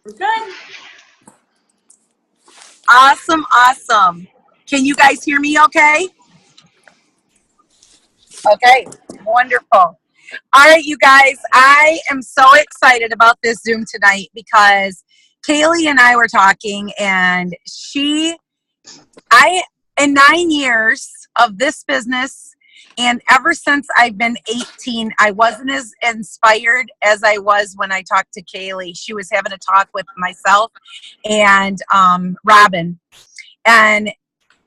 We're good. Awesome, awesome. Can you guys hear me okay? Okay, wonderful. All right, you guys, I am so excited about this Zoom tonight because Kaylee and I were talking, and in 9 years of this business, and ever since I've been 18, I wasn't as inspired as I was when I talked to Kaylee. She was having a talk with myself and Robin, and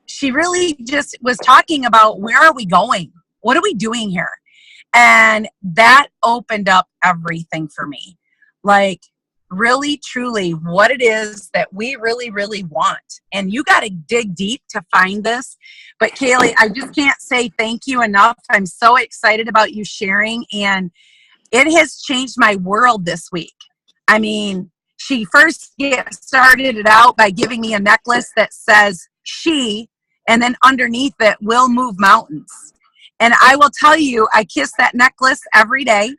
she really just was talking about where are we going? What are we doing here? And that opened up everything for me. Like, really, truly, what it is that we really, really want. And you got to dig deep to find this. But Kaylee, I just can't say thank you enough. I'm so excited about you sharing. And it has changed my world this week. I mean, she first started it out by giving me a necklace that says she, and then underneath it, will move mountains. And I will tell you, I kiss that necklace every day.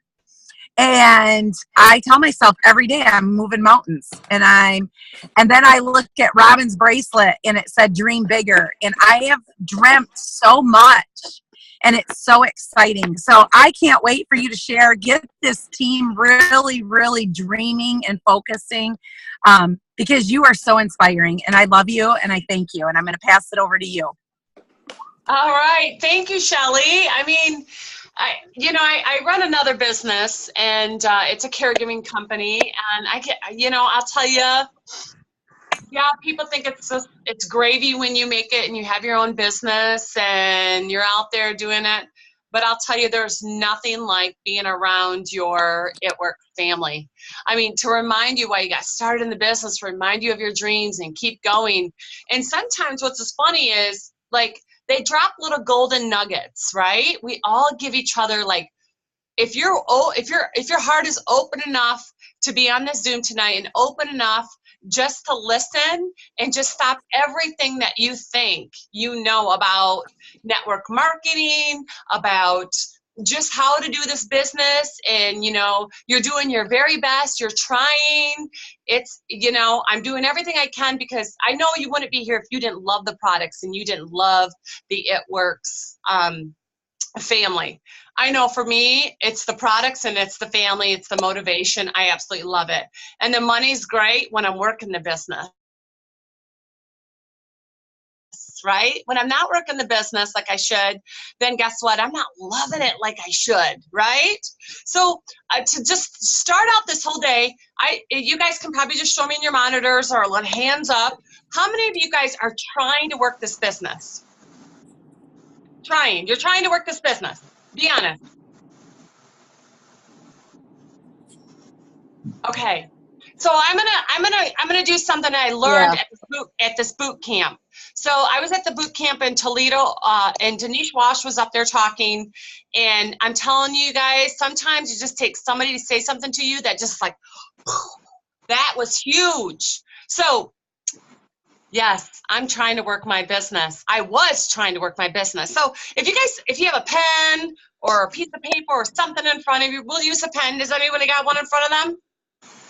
And I tell myself every day I'm moving mountains. And then I look at Robin's bracelet and it said dream bigger. And I have dreamt so much. And it's so exciting. So I can't wait for you to share. Get this team really, really dreaming and focusing, because you are so inspiring. And I love you and I thank you. And I'm going to pass it over to you. All right. Thank you, Shelley. I mean, I run another business, and it's a caregiving company. And I'll tell you, yeah, people think it's gravy when you make it and you have your own business and you're out there doing it. But I'll tell you, there's nothing like being around your It Work family. I mean, to remind you why you got started in the business, remind you of your dreams and keep going. And sometimes what's as funny is, like, they drop little golden nuggets, right? We all give each other, like, if your heart is open enough to be on this Zoom tonight and open enough just to listen and just stop everything that you think you know about network marketing, about just how to do this business, and you're doing your very best, you're trying. It's I'm doing everything I can, because I know you wouldn't be here if you didn't love the products and you didn't love the It Works family. I know for me, it's the products and it's the family, it's the motivation. I absolutely love it. And the money's great when I'm working the business, right? When I'm not working the business like I should, then guess what? I'm not loving it like I should, right? So to just start out this whole day, you guys can probably just show me in your monitors or let hands up. How many of you guys are trying to work this business? You're trying to work this business. Be honest. Okay. So I'm gonna do something I learned at this boot camp. So I was at the boot camp in Toledo, and Denise Wash was up there talking. And I'm telling you guys, sometimes it just takes somebody to say something to you that just, like, that was huge. So yes, I'm trying to work my business. I was trying to work my business. So if you have a pen or a piece of paper or something in front of you, we'll use a pen. Does anybody got one in front of them?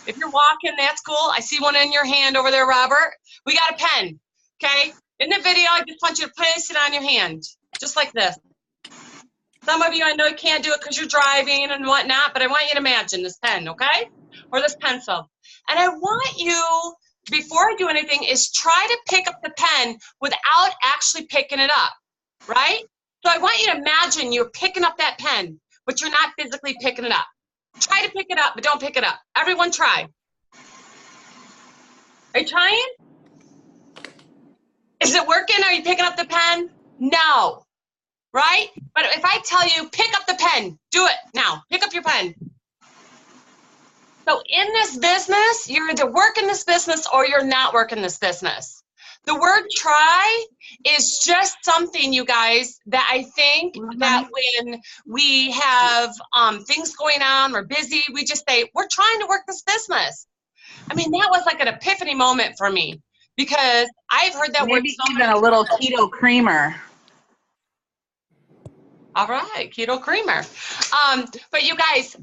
If you're walking, that's cool. I see one in your hand over there, Robert. We got a pen, okay? In the video, I just want you to place it on your hand, just like this. Some of you, I know you can't do it because you're driving and whatnot, but I want you to imagine this pen, okay? Or this pencil. And I want you, before I do anything, is try to pick up the pen without actually picking it up, right? So I want you to imagine you're picking up that pen, but you're not physically picking it up. Try to pick it up, but don't pick it up. Everyone try. Are you trying? Is it working? Are you picking up the pen? No. Right? But if I tell you, pick up the pen, do it now. Pick up your pen. So in this business, you're either working this business or you're not working this business. The word try is just something, you guys, that I think that when we have things going on, we're busy, we just say, we're trying to work this business. I mean, that was like an epiphany moment for me, because I've heard that word so even a little keto creamer. All right, keto creamer. But you guys,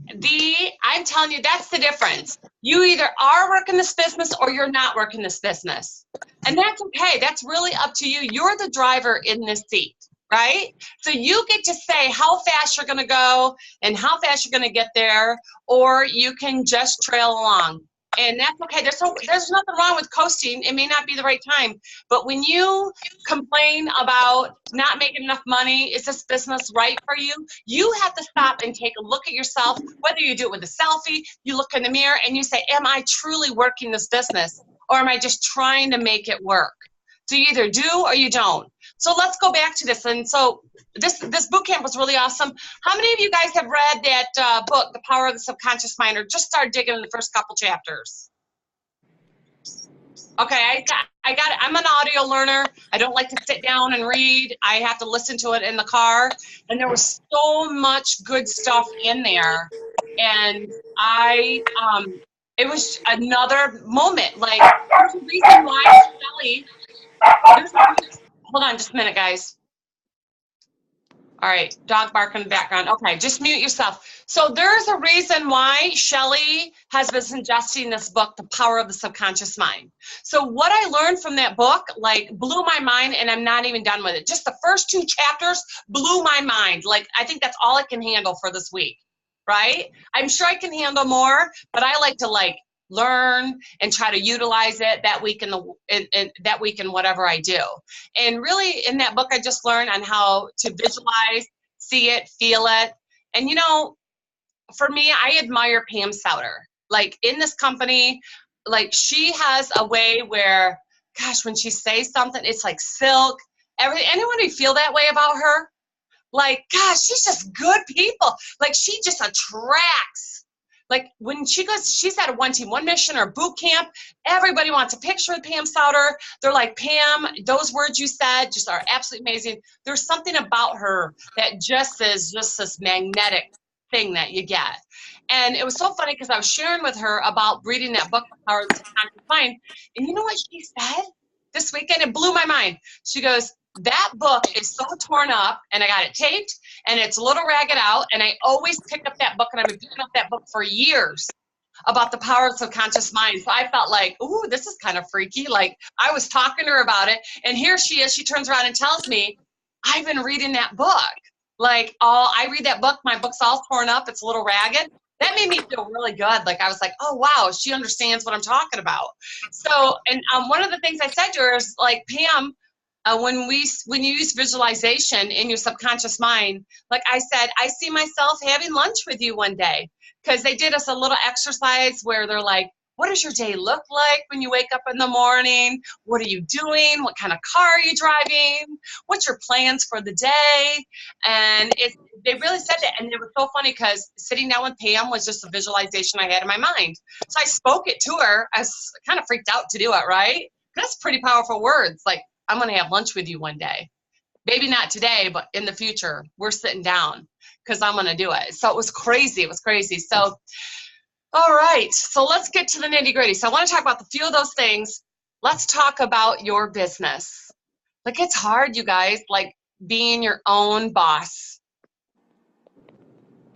I'm telling you, that's the difference. You either are working this business or you're not working this business. And that's okay. That's really up to you. You're the driver in this seat, right? So you get to say how fast you're going to go and how fast you're going to get there, or you can just trail along. And that's okay. There's nothing wrong with coasting. It may not be the right time. But when you complain about not making enough money, is this business right for you? You have to stop and take a look at yourself, whether you do it with a selfie, you look in the mirror and you say, am I truly working this business? Or am I just trying to make it work? So you either do or you don't. So let's go back to this. And so this boot camp was really awesome. How many of you guys have read that book, The Power of the Subconscious Mind, or just started digging in the first couple chapters? Okay, I got it. I'm an audio learner. I don't like to sit down and read. I have to listen to it in the car. And there was so much good stuff in there. And it was another moment. Like, there's a reason why Shelley, hold on just a minute, guys. All right, dog bark in the background. Okay, just mute yourself. So there's a reason why Shelley has been suggesting this book, The Power of the Subconscious Mind. So what I learned from that book, like, blew my mind, and I'm not even done with it. Just the first 2 chapters blew my mind. Like, I think that's all I can handle for this week, right? I'm sure I can handle more, but I like to, like, learn and try to utilize it that week in whatever I do. And really in that book, I just learned on how to visualize, see it, feel it. And you know, for me, I admire Pam Souter. Like in this company, like she has a way where, gosh, when she says something, it's like silk. Anyone feel that way about her? Like, gosh, she's just good people. Like she just attracts. Like when she's at a One Team, One Mission or boot camp, everybody wants a picture with Pam Souter. They're like, Pam, those words you said just are absolutely amazing. There's something about her that just is just this magnetic thing that you get. And it was so funny because I was sharing with her about reading that book, The Power of the Subconscious Mind. And you know what she said this weekend? It blew my mind. She goes, that book is so torn up, and I got it taped, and it's a little ragged out, and I always pick up that book, and I've been picking up that book for years about the power of the subconscious mind. So I felt like, ooh, this is kind of freaky. Like I was talking to her about it, and here she is. She turns around and tells me, I've been reading that book. Like, I read that book. My book's all torn up. It's a little ragged. That made me feel really good. Like I was like, oh wow, she understands what I'm talking about. So, and one of the things I said to her is like, Pam, when you use visualization in your subconscious mind, like I said, I see myself having lunch with you one day, because they did us a little exercise where they're like, what does your day look like when you wake up in the morning? What are you doing? What kind of car are you driving? What's your plans for the day? And they really said that. And it was so funny because sitting down with Pam was just a visualization I had in my mind. So I spoke it to her. I was kind of freaked out to do it, right? That's pretty powerful words. Like, I'm going to have lunch with you one day. Maybe not today, but in the future, we're sitting down because I'm going to do it. So it was crazy. It was crazy. So, all right. So let's get to the nitty gritty. So I want to talk about a few of those things. Let's talk about your business. Like, it's hard, you guys, like being your own boss.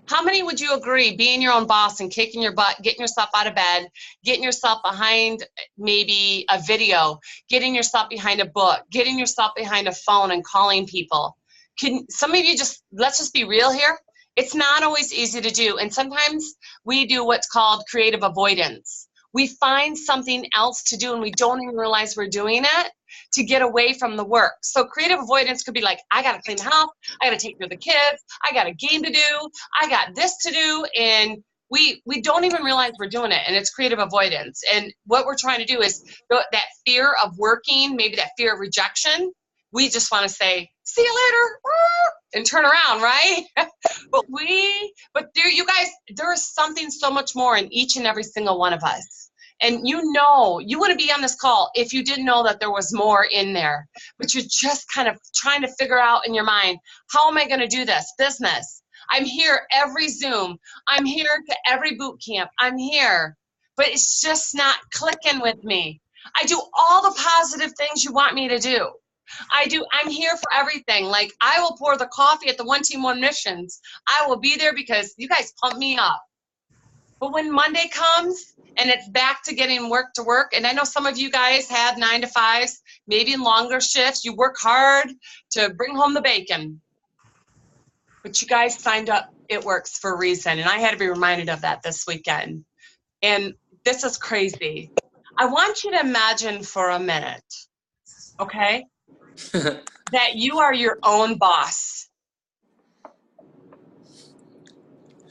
How many would you agree being your own boss and kicking your butt, getting yourself out of bed, getting yourself behind maybe a video, getting yourself behind a book, getting yourself behind a phone and calling people? Can some of you let's just be real here. It's not always easy to do. And sometimes we do what's called creative avoidance. We find something else to do and we don't even realize we're doing it to get away from the work. So creative avoidance could be like, I got to clean the house, I got to take care of the kids, I got a game to do, I got this to do, and we don't even realize we're doing it, and it's creative avoidance. And what we're trying to do is that fear of working, maybe that fear of rejection, we just want to say, see you later, and turn around, right? but there, you guys, there is something so much more in each and every single one of us. And you wouldn't be on this call if you didn't know that there was more in there. But you're just kind of trying to figure out in your mind, how am I going to do this business? I'm here every Zoom. I'm here to every boot camp. I'm here. But it's just not clicking with me. I do all the positive things you want me to do. I'm here for everything. Like, I will pour the coffee at the One Team One Missions. I will be there because you guys pump me up. But when Monday comes and it's back to getting work to work, and I know some of you guys have 9 to 5s, maybe in longer shifts, you work hard to bring home the bacon. But you guys signed up It Works for a reason, and I had to be reminded of that this weekend. And this is crazy. I want you to imagine for a minute, okay, that you are your own boss.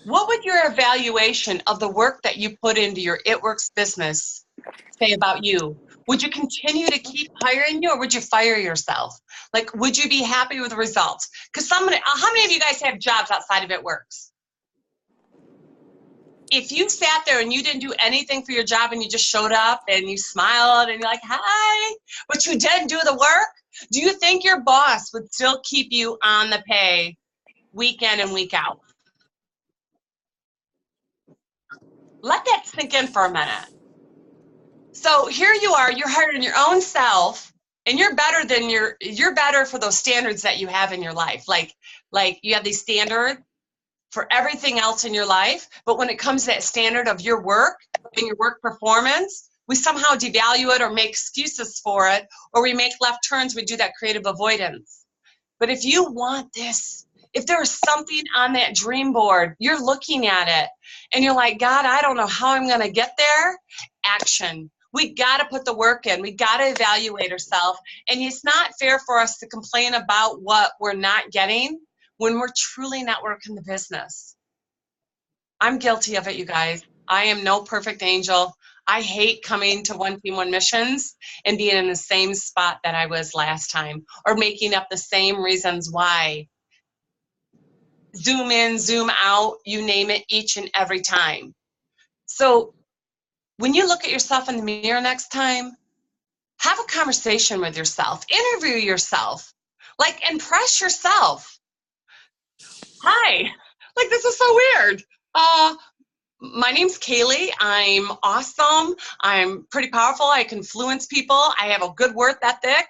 What would your evaluation of the work that you put into your It Works business say about you? Would you continue to keep hiring you, or would you fire yourself? Like, would you be happy with the results? Because how many of you guys have jobs outside of It Works? If you sat there and you didn't do anything for your job and you just showed up and you smiled and you're like, hi, but you didn't do the work, do you think your boss would still keep you on the pay week in and week out? Let that sink in for a minute. So here you are, you're hiring your own self, and you're better for those standards that you have in your life. Like you have these standards for everything else in your life, but when it comes to that standard of your work and your work performance, we somehow devalue it or make excuses for it, or we make left turns, we do that creative avoidance. But if you want this, if there's something on that dream board, you're looking at it and you're like, God, I don't know how I'm going to get there. Action. We got to put the work in. We got to evaluate ourselves. And it's not fair for us to complain about what we're not getting when we're truly not working the business. I'm guilty of it, you guys. I am no perfect angel. I hate coming to One Team One Missions and being in the same spot that I was last time, or making up the same reasons why. Zoom in, zoom out, you name it, each and every time. So when you look at yourself in the mirror next time, have a conversation with yourself, interview yourself, like, impress yourself. Hi, like, this is so weird. My name's Kaylee. I'm awesome. I'm pretty powerful. I can influence people. I have a good work ethic.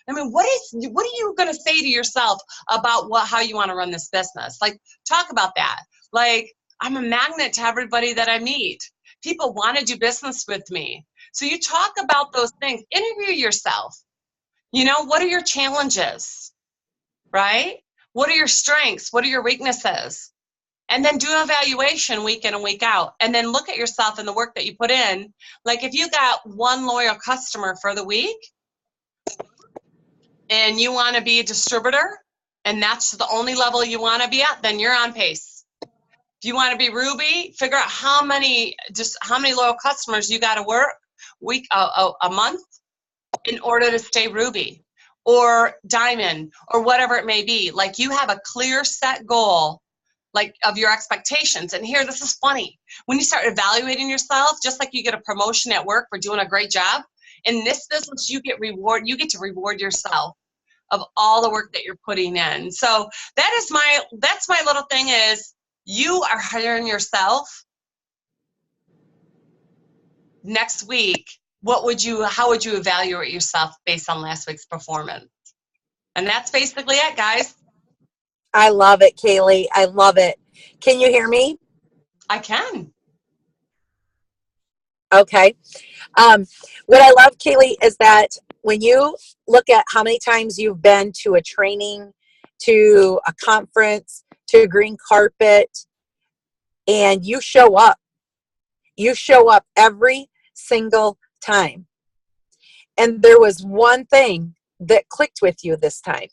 I mean, what are you going to say to yourself about how you want to run this business? Like, talk about that. Like, I'm a magnet to everybody that I meet. People want to do business with me. So you talk about those things. Interview yourself. You know, what are your challenges, right? What are your strengths? What are your weaknesses? And then do an evaluation week in and week out. And then look at yourself and the work that you put in. Like, if you got one loyal customer for the week and you want to be a distributor and that's the only level you want to be at, then you're on pace. If you want to be Ruby, figure out how many loyal customers you got to work a month in order to stay Ruby or Diamond or whatever it may be. Like, you have a clear set goal, like, of your expectations. And here, this is funny. When you start evaluating yourself, just like you get a promotion at work for doing a great job, in this business, you get to reward yourself of all the work that you're putting in. So that's my little thing is, you are hiring yourself. Next week, how would you evaluate yourself based on last week's performance? And that's basically it, guys. I love it, Kaylee. I love it. Can you hear me? I can. Okay. What I love, Kaylee, is that when you look at how many times you've been to a training, to a conference, to a green carpet, and you show up every single time. And there was one thing that clicked with you this time.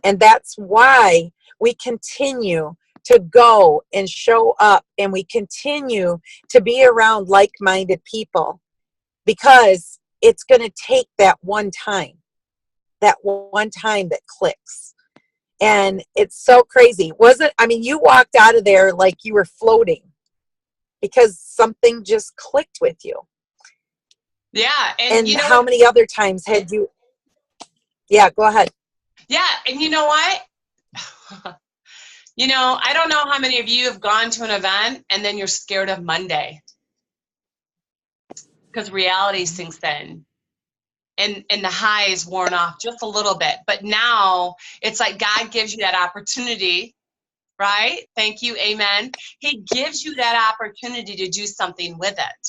And that's why we continue to go and show up, and we continue to be around like-minded people, because it's going to take that one time that clicks. And it's so crazy. You walked out of there like you were floating because something just clicked with you. Yeah. And you know, how many other times had you? Yeah, go ahead. Yeah. And you know what? I don't know how many of you have gone to an event and then you're scared of Monday because reality sinks in. and the high is worn off just a little bit. But now it's like God gives you that opportunity, right? Thank you. Amen. He gives you that opportunity to do something with it.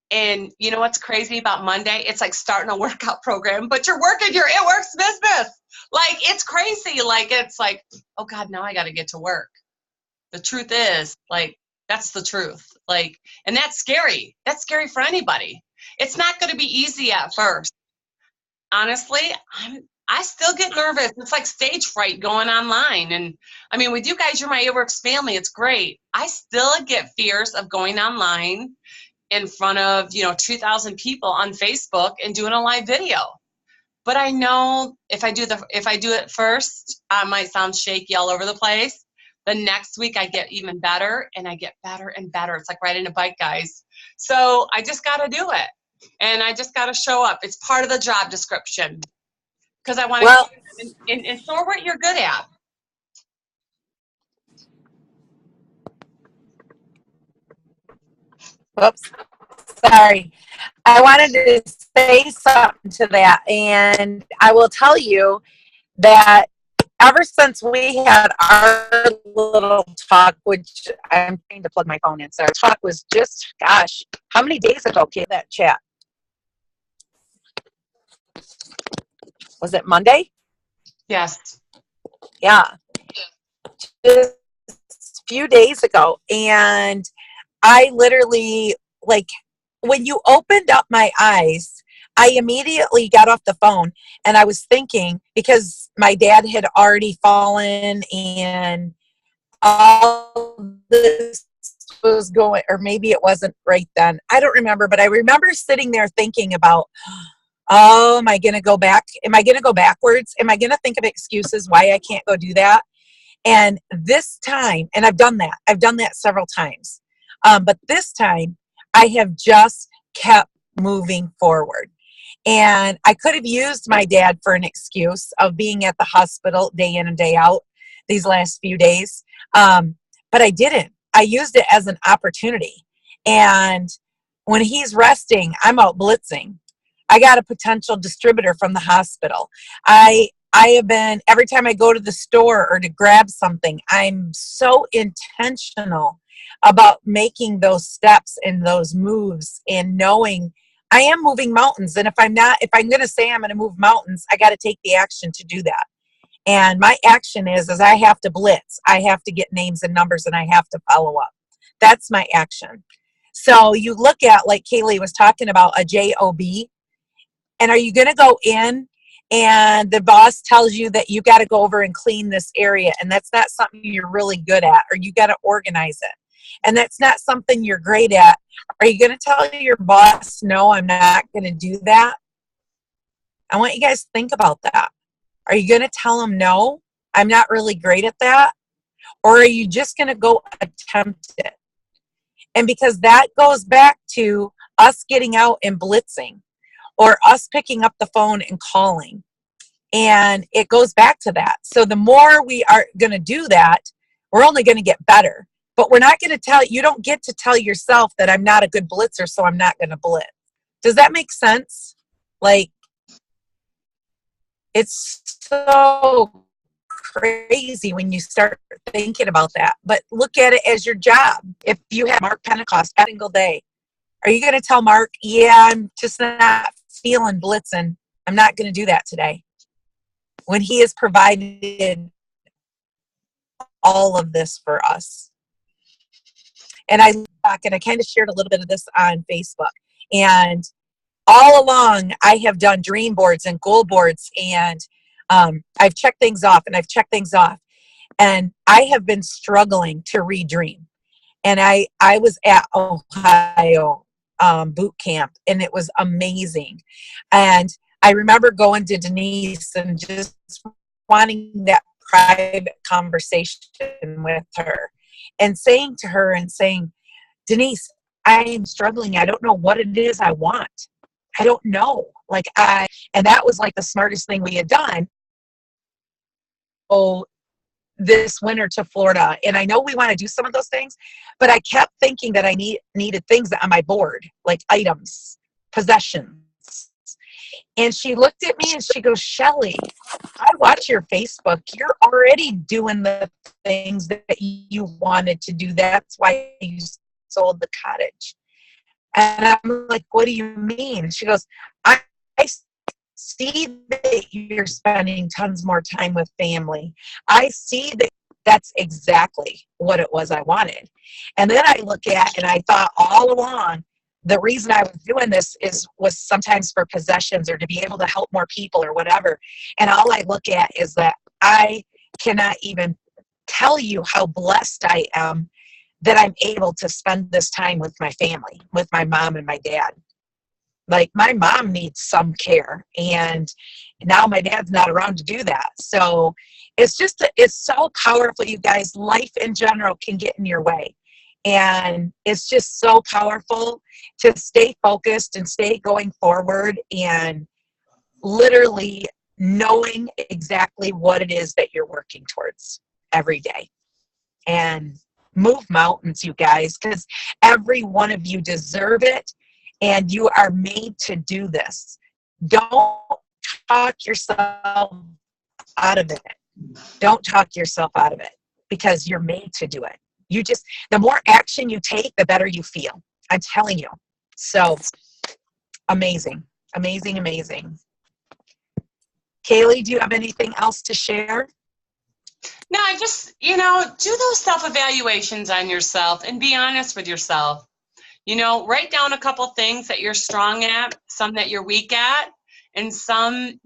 And you know what's crazy about Monday? It's like starting a workout program, but you're working your It Works business. Like, it's crazy. Like, it's like, oh God, now I got to get to work. The truth is, like, that's the truth. Like, and that's scary. That's scary for anybody. It's not going to be easy at first. Honestly, I still get nervous. It's like stage fright going online. And I mean, with you guys, you're my It Works family. It's great. I still get fears of going online in front of, 2,000 people on Facebook and doing a live video. But I know if I do it first, I might sound shaky all over the place. The next week I get even better, and I get better and better. It's like riding a bike, guys. So I just got to do it, and I just got to show up. It's part of the job description because I want to and show what you're good at. Whoops. Sorry. I wanted to say something to that, and I will tell you that ever since we had our little talk, which I'm trying to plug my phone in, so our talk was just, gosh, how many days ago came that chat? Was it Monday? Yes. Yeah. Just a few days ago. And I literally, like, when you opened up my eyes, I immediately got off the phone and I was thinking, because my dad had already fallen and all this was going, or maybe it wasn't right then. I don't remember, but I remember sitting there thinking about, oh, am I going to go back? Am I going to go backwards? Am I going to think of excuses why I can't go do that? And this time, and I've done that several times. But this time I have just kept moving forward. And I could have used my dad for an excuse of being at the hospital day in and day out these last few days. But I didn't. I used it as an opportunity. And when he's resting, I'm out blitzing. I got a potential distributor from the hospital. I have been, every time I go to the store or to grab something, I'm so intentional about making those steps and those moves and knowing I am moving mountains. And if I'm going to say I'm going to move mountains, I got to take the action to do that. And my action is I have to blitz. I have to get names and numbers and I have to follow up. That's my action. So you look at, like Kaylee was talking about, a JOB. And are you going to go in and the boss tells you that you got to go over and clean this area, and that's not something you're really good at, or you got to organize it, and that's not something you're great at? Are you going to tell your boss, no, I'm not going to do that? I want you guys to think about that. Are you going to tell them, no, I'm not really great at that? Or are you just going to go attempt it? And because that goes back to us getting out and blitzing, or us picking up the phone and calling. And it goes back to that. So the more we are going to do that, we're only going to get better. But we're not going to you don't get to tell yourself that I'm not a good blitzer, so I'm not going to blitz. Does that make sense? Like, it's so crazy when you start thinking about that. But look at it as your job. If you have Mark Pentecost every single day, are you going to tell Mark, yeah, I'm just not feeling blitzing, I'm not going to do that today, when he has provided all of this for us? And I look back, and I kind of shared a little bit of this on Facebook. And all along, I have done dream boards and goal boards, and I've checked things off, and I've checked things off. And I have been struggling to redream. And I was at Ohio boot camp, and it was amazing. And I remember going to Denise and just wanting that private conversation with her, and saying to her, and saying, Denise, I am struggling. I don't know what it is I want. I don't know. And that was like the smartest thing we had done. Oh, this winter to Florida. And I know we want to do some of those things, but I kept thinking that I needed things on my board, like items, possessions. And she looked at me and she goes, Shelley, I watch your Facebook. You're already doing the things that you wanted to do. That's why you sold the cottage. And I'm like, what do you mean? And she goes, I see that you're spending tons more time with family. I see that that's exactly what it was I wanted. And then I look at, and I thought all along, the reason I was doing this was sometimes for possessions or to be able to help more people or whatever. And all I look at is that I cannot even tell you how blessed I am that I'm able to spend this time with my family, with my mom and my dad. Like, my mom needs some care, and now my dad's not around to do that. So it's so powerful, you guys. Life in general can get in your way. And it's just so powerful to stay focused and stay going forward and literally knowing exactly what it is that you're working towards every day. And move mountains, you guys, because every one of you deserve it, and you are made to do this. Don't talk yourself out of it. Don't talk yourself out of it, because you're made to do it. The more action you take, the better you feel. I'm telling you. So amazing, amazing, amazing. Kaylee, do you have anything else to share? No, I just, do those self-evaluations on yourself and be honest with yourself. Write down a couple things that you're strong at, some that you're weak at, and some,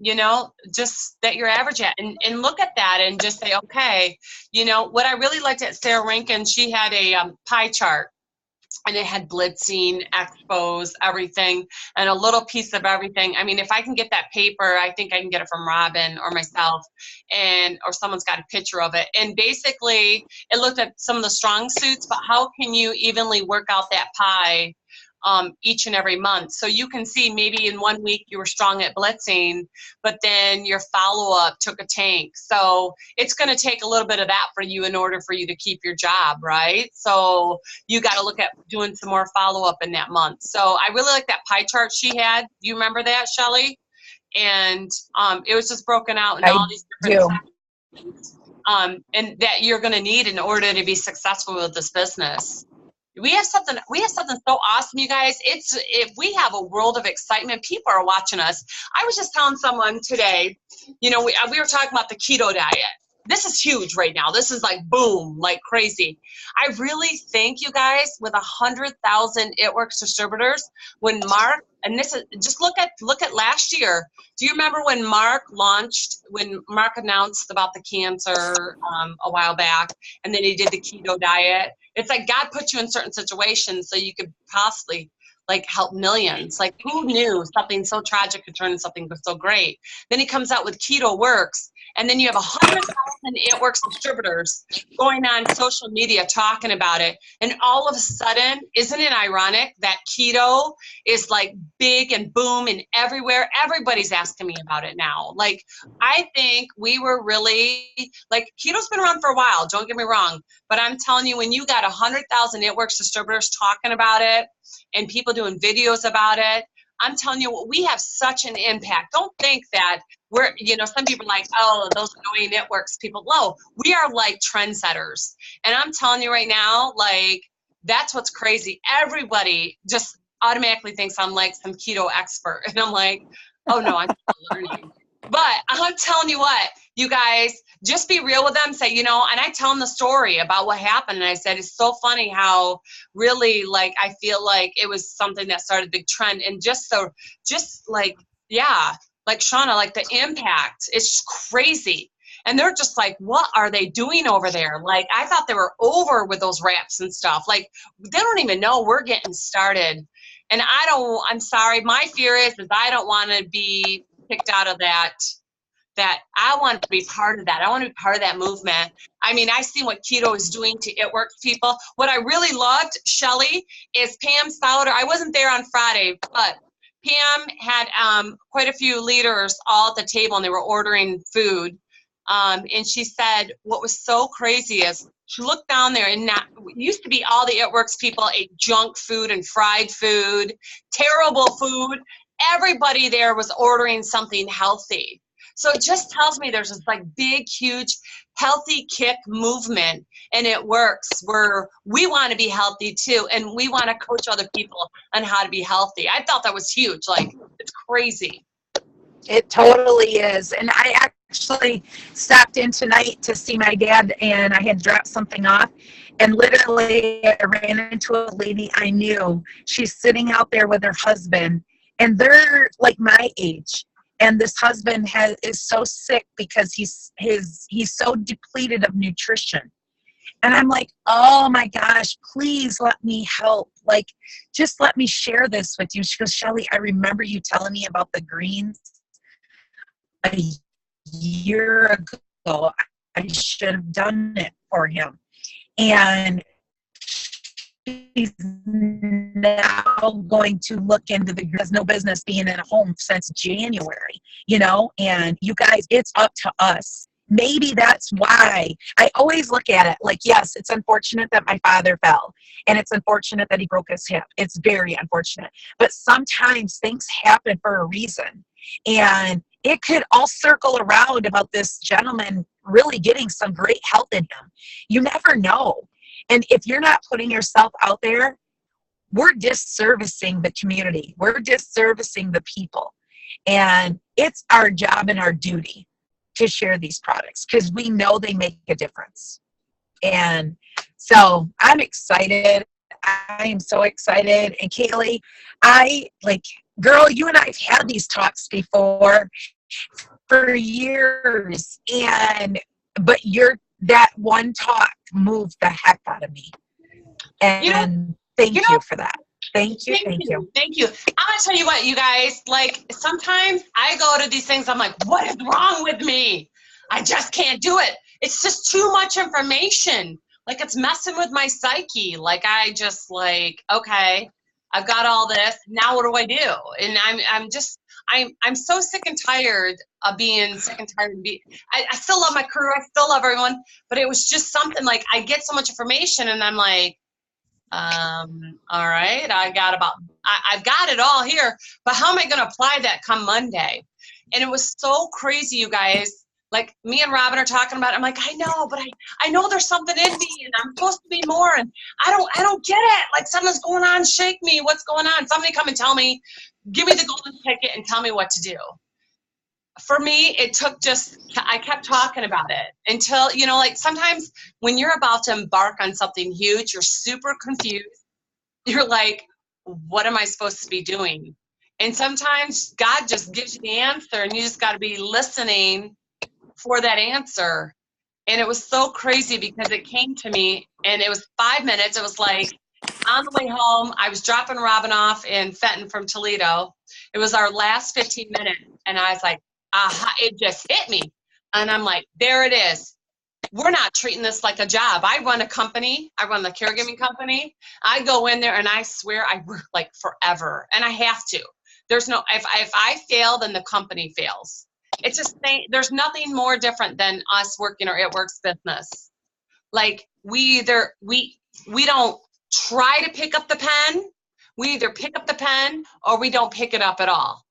just that you're average at. And look at that and just say, okay, what I really liked at Sarah Rankin, she had a pie chart. And it had blitzing, expos, everything, and a little piece of everything. I mean, if I can get that paper, I think I can get it from Robin or myself, or someone's got a picture of it. And basically, it looked at some of the strong suits, but how can you evenly work out that pie each and every month? So you can see maybe in 1 week you were strong at blitzing, but then your follow-up took a tank. So it's going to take a little bit of that for you in order for you to keep your job, right? So you got to look at doing some more follow-up in that month. So I really like that pie chart she had. Do you remember that, Shelley? And it was just broken out in all these different sections, and that you're going to need in order to be successful with this business. We have something so awesome, you guys. If we have a world of excitement, people are watching us. I was just telling someone today, we were talking about the keto diet. This is huge right now. This is like boom, like crazy. I really think, you guys, with 100,000 It Works distributors, when Mark, and this is just look at last year. Do you remember when Mark announced about the cancer a while back, and then he did the keto diet? It's like God put you in certain situations so you could possibly help millions. Like, who knew something so tragic could turn into something so great? Then he comes out with Keto Works, and then you have 100,000 It Works distributors going on social media talking about it. And all of a sudden, isn't it ironic that keto is like big and boom and everywhere? Everybody's asking me about it now. Like, I think we were really, keto's been around for a while, don't get me wrong. But I'm telling you, when you got 100,000 It Works distributors talking about it and people doing videos about it, I'm telling you, we have such an impact. Don't think that we're, some people are like, oh, those annoying It Works people. No, we are like trendsetters. And I'm telling you right now, that's what's crazy. Everybody just automatically thinks I'm like some keto expert. And I'm like, oh no, I'm still learning. But I'm telling you what, you guys, just be real with them. Say, and I tell them the story about what happened. And I said, it's so funny how really, I feel like it was something that started a big trend. And Shauna, the impact, it's crazy. And they're just like, what are they doing over there? I thought they were over with those wraps and stuff. They don't even know we're getting started. And I'm sorry. My fear is I don't want to be kicked out of that I want to be part of that. I want to be part of that movement. I mean, I see what keto is doing to It Works people. What I really loved, Shelley, is Pam Souter. I wasn't there on Friday, but Pam had quite a few leaders all at the table, and they were ordering food. And she said what was so crazy is she looked down there, and used to be all the It Works people ate junk food and fried food, terrible food. everybody there was ordering something healthy. So it just tells me there's this like big, huge, healthy kick movement, and it works where we want to be healthy too, and we want to coach other people on how to be healthy. I thought that was huge. Like, it's crazy. It totally is. And I actually stopped in tonight to see my dad, and I had dropped something off. And literally, I ran into a lady I knew. She's sitting out there with her husband, and they're like my age. And this husband is so sick because he's so depleted of nutrition. And I'm like, oh my gosh, please let me help. Like, just let me share this with you. She goes, Shelley, I remember you telling me about the greens a year ago. I should have done it for him. And he's now going to look into has no business being in a home since January, and you guys, it's up to us. Maybe that's why I always look at it like, yes, it's unfortunate that my father fell, and it's unfortunate that he broke his hip. It's very unfortunate. But sometimes things happen for a reason. And it could all circle around about this gentleman really getting some great health in him. You never know. And if you're not putting yourself out there, we're disservicing the community. We're disservicing the people. And it's our job and our duty to share these products because we know they make a difference. And so I'm excited. I am so excited. And Kaylee, girl, you and I have had these talks before for years. But that one talk moved the heck out of me. And thank you for that. Thank you. Thank you. I'm going to tell you what, you guys, like, sometimes I go to these things, I'm like, what is wrong with me? I just can't do it. It's just too much information. Like, it's messing with my psyche. Like, I just okay, I've got all this. Now what do I do? And I'm so sick and tired of being sick and tired. I still love my crew. I still love everyone. But it was just something like I get so much information and I'm like, all right, I've got it all here, but how am I going to apply that come Monday? And it was so crazy, you guys. Like, me and Robin are talking about it. I'm like, I know, but I know there's something in me and I'm supposed to be more. And I don't get it. Like, something's going on. Shake me. What's going on? Somebody come and tell me, give me the golden ticket and tell me what to do. For me, it took I kept talking about it until, like, sometimes when you're about to embark on something huge, you're super confused. You're like, what am I supposed to be doing? And sometimes God just gives you the answer and you just got to be listening for that answer. And it was so crazy because it came to me and it was 5 minutes. It was like on the way home, I was dropping Robin off in Fenton from Toledo. It was our last 15 minutes. And I was like, aha, it just hit me. And I'm like, there it is. We're not treating this like a job. I run a company. I run the caregiving company. I go in there and I swear I work like forever. And I have to. There's no, if I fail, then the company fails. It's just, there's nothing more different than us working our It Works business. Like, we don't try to pick up the pen. We either pick up the pen or we don't pick it up at all.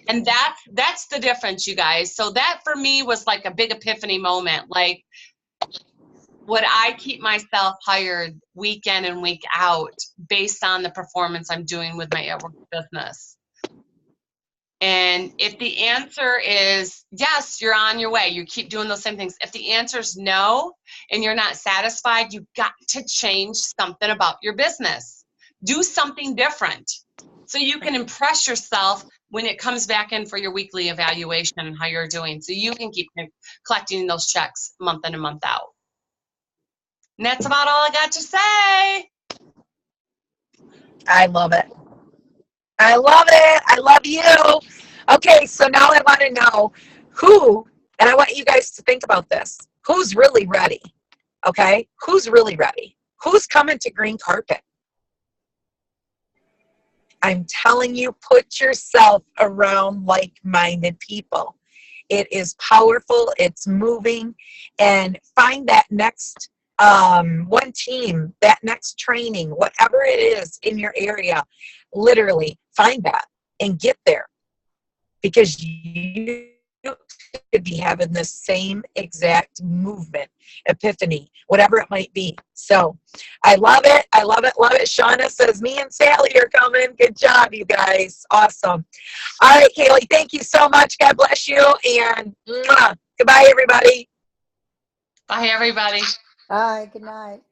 And that's the difference, you guys. So that for me was like a big epiphany moment. Like, would I keep myself hired week in and week out based on the performance I'm doing with my It Works business? And if the answer is yes, you're on your way, you keep doing those same things. If the answer is no, and you're not satisfied, you've got to change something about your business. Do something different so you can impress yourself when it comes back in for your weekly evaluation and how you're doing, so you can keep collecting those checks month in and month out. And that's about all I got to say. I love it. I love it. I love you. Okay, so now I want to know and I want you guys to think about this. Who's really ready? Okay? Who's really ready? Who's coming to green carpet? I'm telling you, put yourself around like-minded people. It is powerful. It's moving. And find that next one team, that next training, whatever it is in your area. Literally find that and get there. because you could be having the same exact movement, epiphany, whatever it might be. So I love it. I love it. Love it. Shauna says, me and Sally are coming. Good job, you guys. Awesome. All right, Kaylee, thank you so much. God bless you. And goodbye, everybody. Bye, everybody. Bye. Good night.